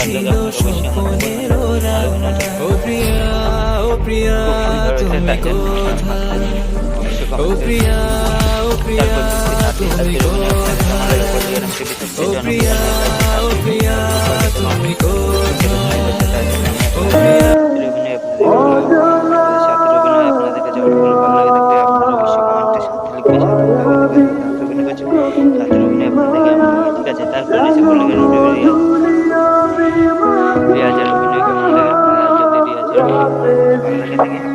ছিল স্বপ্নের ওরা। ও প্রিয়া, ও প্রিয়া তুমি কোথায়? ও প্রিয়া, ও প্রিয়া তুমি কোথায়? ও প্রিয়া, ও প্রিয়া তুমি কোথায়? ও প্রিয়া। রিয়াজের অভিনয় কেমন লাগে আপনারা যদি রিয়াজের অভিনয় ভালো লাগে থাকে